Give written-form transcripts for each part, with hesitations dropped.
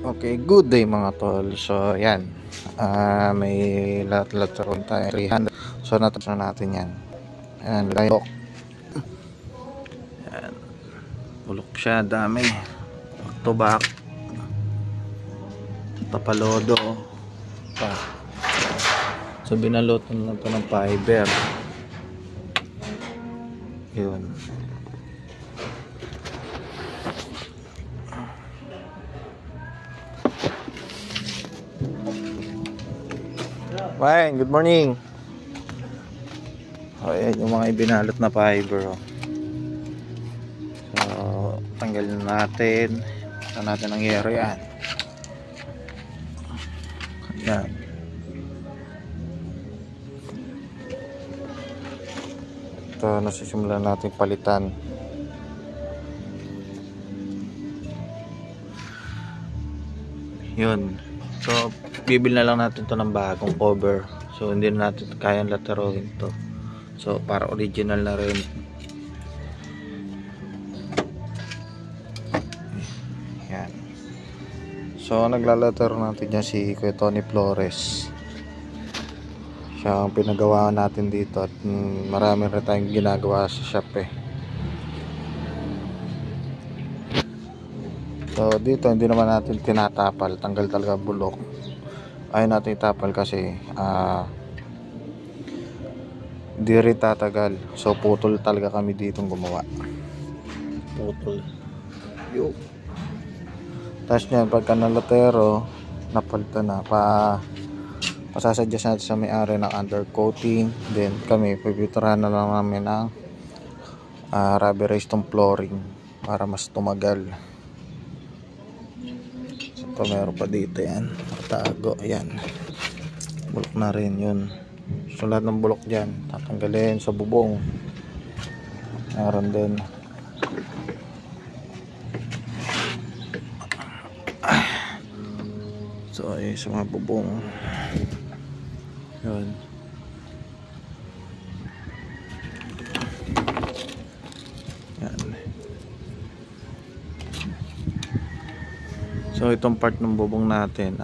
Okay, good day mga tol. So, yan. May lahat-lahat tayo 300. So, natapos na natin yan. Ayan, bulok. Ayan. Bulok siya, dami. Back to back. Tapalodo. Pa. So, binalot na ito ng fiber. Yun. Fine, good morning. Ayan yung mga ibinalot na fiber. So, tanggalin natin. Saan natin ang hero yan. Ayan. Ito, nasisimulan natin palitan. Yun. So, bibili na lang natin to ng bagong cover. So, hindi na natin kayang laterohin to. So, para original na rin. Yan. So, naglalatero natin dyan si Kuya Tony Flores. Siya ang pinagawa natin dito. At marami rin tayong ginagawa sa shop eh. So, dito hindi naman natin tinatapal. Tanggal talaga bulok. Ayaw natin itapal kasi di rin tatagal. So, putol talaga kami dito gumawa. Putol. Yo. Tapos nyan, pagka nalatero, napalitan na. Pasasuggest natin sa may-ari ng undercoating. Then, kami, pipiturahan na lang namin ng rubberized flooring para mas tumagal. So, meron pa dito yan. Tago, ayan. Bulok na rin yun. So, lahat ng bulok dyan tatanggalin sa bubong. Meron din. So, ay sa mga bubong. Yun. Yan. So, itong part ng bubong natin,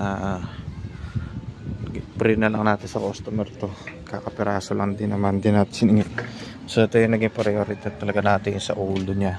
pre na lang natin sa customer to. Kakapiraso lang din naman din natin siningit. So, ito yung naging priority talaga natin sa ulo niya.